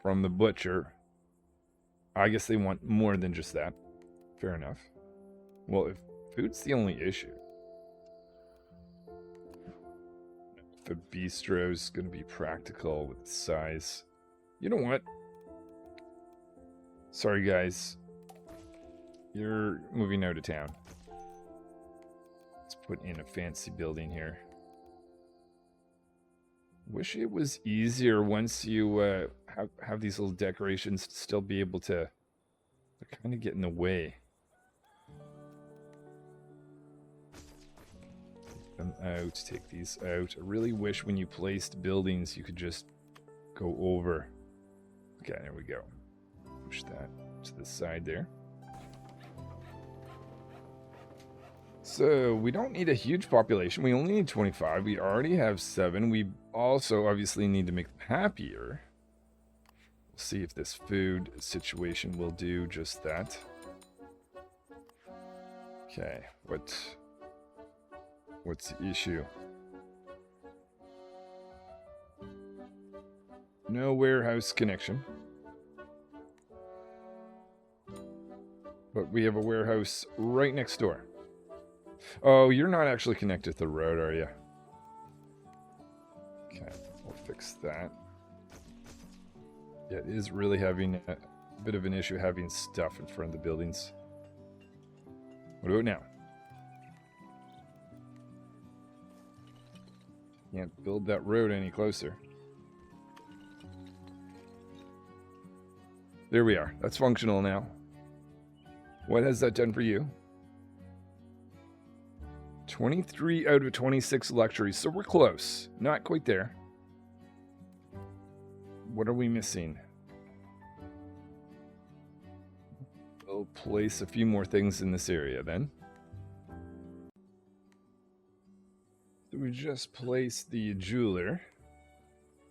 from the butcher. I guess they want more than just that. Fair enough. Well, if food's the only issue, the bistro's going to be practical with the size. You know what? Sorry, guys. You're moving out of town. Let's put in a fancy building here. Wish it was easier once you have these little decorations to still be able to... They're kind of get in the way. Take them out, take these out. I really wish when you placed buildings you could just go over. Okay, there we go. Push that to the side there. So, we don't need a huge population. We only need 25. We already have 7. We also obviously need to make them happier. We'll see if this food situation will do just that. Okay, what's the issue? No warehouse connection. But we have a warehouse right next door. Oh, you're not actually connected to the road, are you? Okay, we'll fix that. Yeah, it is really having a bit of an issue having stuff in front of the buildings. What about now? Can't build that road any closer. There we are. That's functional now. What has that done for you? 23 out of 26 luxuries. So we're close. Not quite there. What are we missing? We'll place a few more things in this area then. So we just placed the jeweler.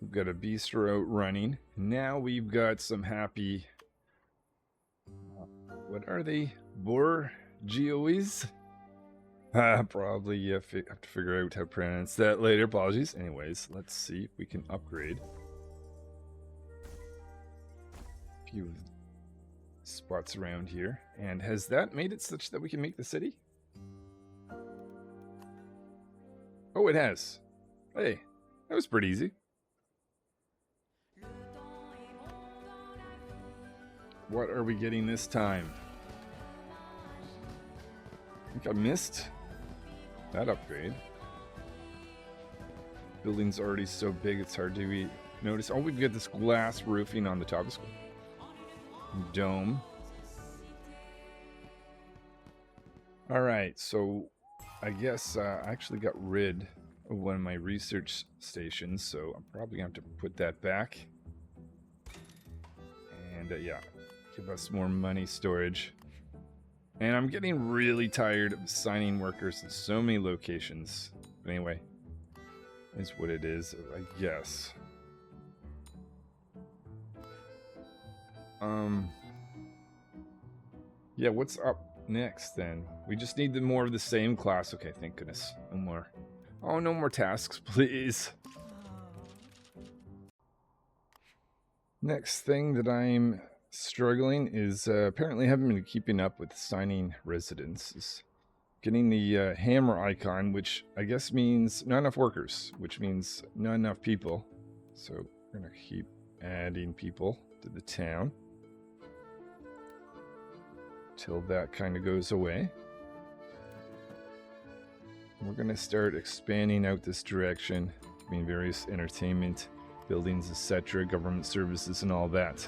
We've got a bistro running. Now we've got some happy... what are they? Bourgeois? Probably you have to figure out how to pronounce that later. Apologies. Anyways, let's see if we can upgrade a few of spots around here. And has that made it such that we can make the city? Oh, it has. Hey, that was pretty easy. What are we getting this time? I think I missed that upgrade. Building's already so big it's hard to notice. Oh, we've got this glass roofing on the top of the school. Dome. Alright, so I guess I actually got rid of one of my research stations, so I'm probably going to have to put that back. And yeah, give us more money storage. And I'm getting really tired of assigning workers in so many locations. But anyway, is what it is, I guess. Yeah, what's up next then? We just need more of the same class. Okay, thank goodness. No more. Oh, no more tasks, please. Next thing that I'm struggling is apparently haven't been keeping up with assigning residences. Getting the hammer icon, which I guess means not enough workers, which means not enough people. So we're going to keep adding people to the town till that kind of goes away. We're going to start expanding out this direction, between various entertainment buildings, etc., government services, and all that.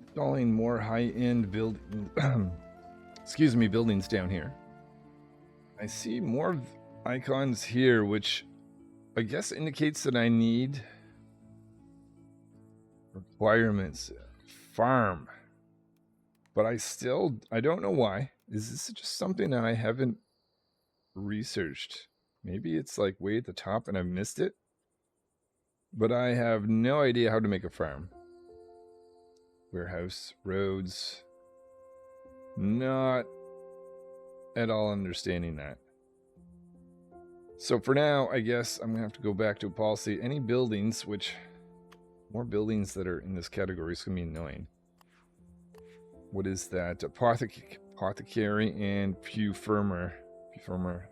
Installing more high-end buildings down here. I see more icons here, which I guess indicates that I need requirements. Farm. But I don't know why. Is this just something that I haven't researched? Maybe it's like way at the top and I've missed it. But I have no idea how to make a farm. Warehouse, roads. Not at all understanding that. So for now, I guess I'm going to have to go back to a policy. Any buildings, which more buildings that are in this category is going to be annoying. What is that? Apothecary and Pew Firmer.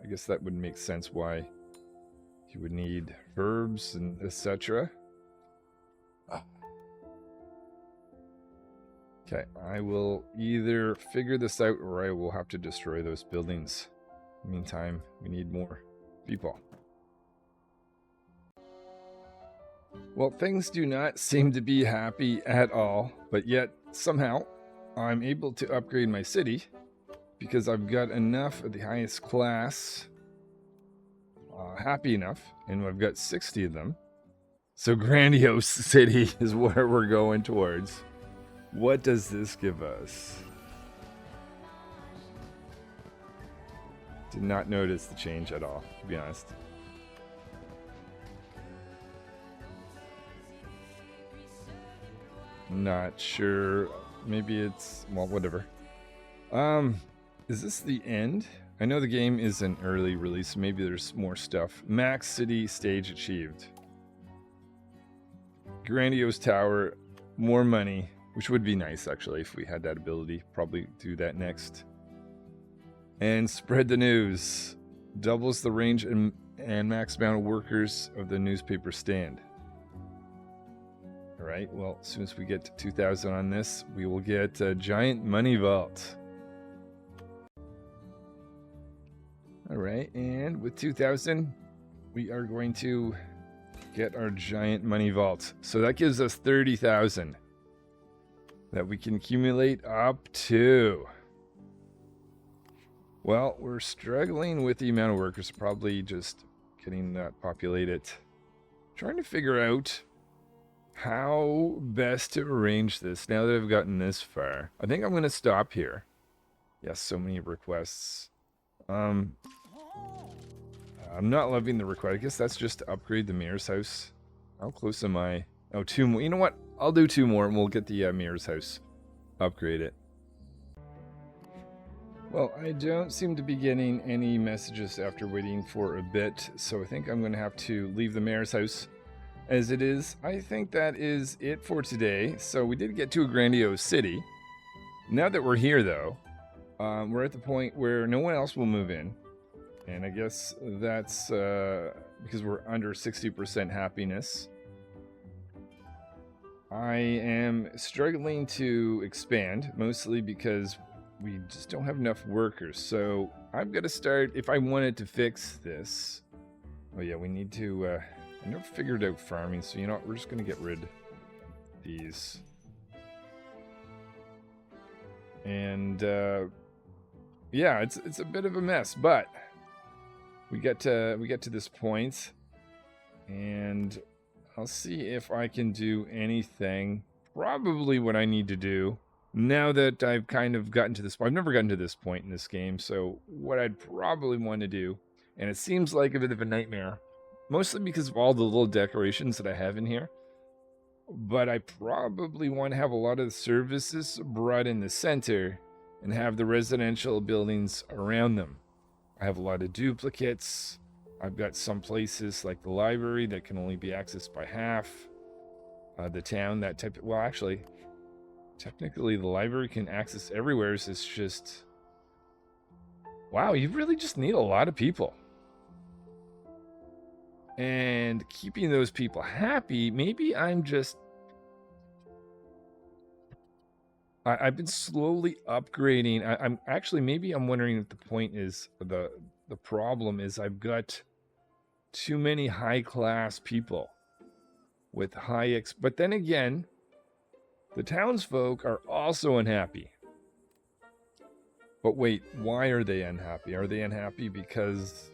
I guess that would make sense why you would need verbs and etc. Okay, I will either figure this out or I will have to destroy those buildings. In the meantime, we need more people. Well, things do not seem to be happy at all, but yet somehow I'm able to upgrade my city because I've got enough of the highest class happy enough, and I've got 60 of them. So Grandiose City is where we're going towards. What does this give us? Did not notice the change at all, to be honest. Not sure. Maybe it's, well, whatever. Is this the end? I know the game is an early release. Maybe there's more stuff. Max City stage achieved. Grandiose Tower. More money. Which would be nice, actually, if we had that ability. Probably do that next. And spread the news. Doubles the range and max amount of workers of the newspaper stand. Alright, well, as soon as we get to 2,000 on this, we will get a giant money vault. Alright, and with 2,000, we are going to get our giant money vault. So that gives us 30,000 that we can accumulate up to. Well, we're struggling with the amount of workers, probably just getting that populated. Trying to figure out how best to arrange this now that I've gotten this far. I think I'm going to stop here. Yes, so many requests. I'm not loving the request. I guess that's just to upgrade the mayor's house. How close am I? Oh, 2 more. You know what? I'll do 2 more and we'll get the mayor's house. Upgrade it. Well, I don't seem to be getting any messages after waiting for a bit, so I think I'm going to have to leave the mayor's house as it is, I think that is it for today. So we did get to a Grandiose City. Now that we're here, though, we're at the point where no one else will move in. And I guess that's because we're under 60% happiness. I am struggling to expand, mostly because we just don't have enough workers. So I've got to start, if I wanted to fix this. Oh yeah, we need to, I never figured out farming, so you know what, we're just going to get rid of these. And yeah, it's a bit of a mess, but we get to this point, and I'll see if I can do anything. Probably what I need to do now that I've kind of gotten to this point. I've never gotten to this point in this game, so what I'd probably want to do, and it seems like a bit of a nightmare, mostly because of all the little decorations that I have in here, but I probably want to have a lot of the services brought in the center and have the residential buildings around them. I have a lot of duplicates. I've got some places like the library that can only be accessed by half. The town, that type of, well, actually, technically the library can access everywhere. So it's just, wow, you really just need a lot of people. And keeping those people happy, maybe I'm just, I've been slowly upgrading. I'm actually, maybe I'm wondering if the point is, the problem is I've got too many high-class people with but then again, the townsfolk are also unhappy. But wait, why are they unhappy? Are they unhappy because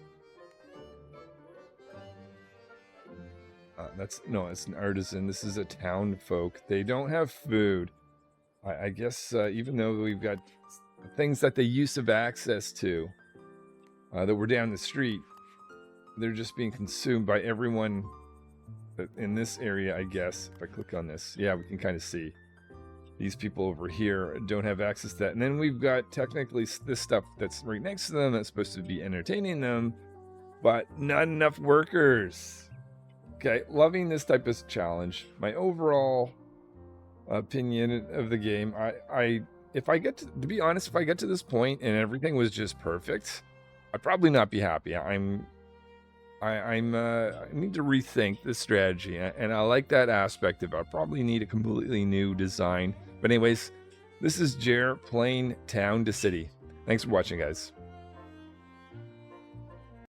it's an artisan. This is a townfolk. They don't have food. I guess even though we've got things that they used to have access to that were down the street, they're just being consumed by everyone in this area, I guess. If I click on this, yeah, we can kind of see these people over here don't have access to that. And then we've got technically this stuff that's right next to them that's supposed to be entertaining them, but not enough workers. Okay, loving this type of challenge. My overall opinion of the game, if I get to be honest, if I get to this point and everything was just perfect, I'd probably not be happy. I need to rethink this strategy, and I like that aspect of it. I probably need a completely new design. But anyways, this is Jer playing Town to City. Thanks for watching, guys.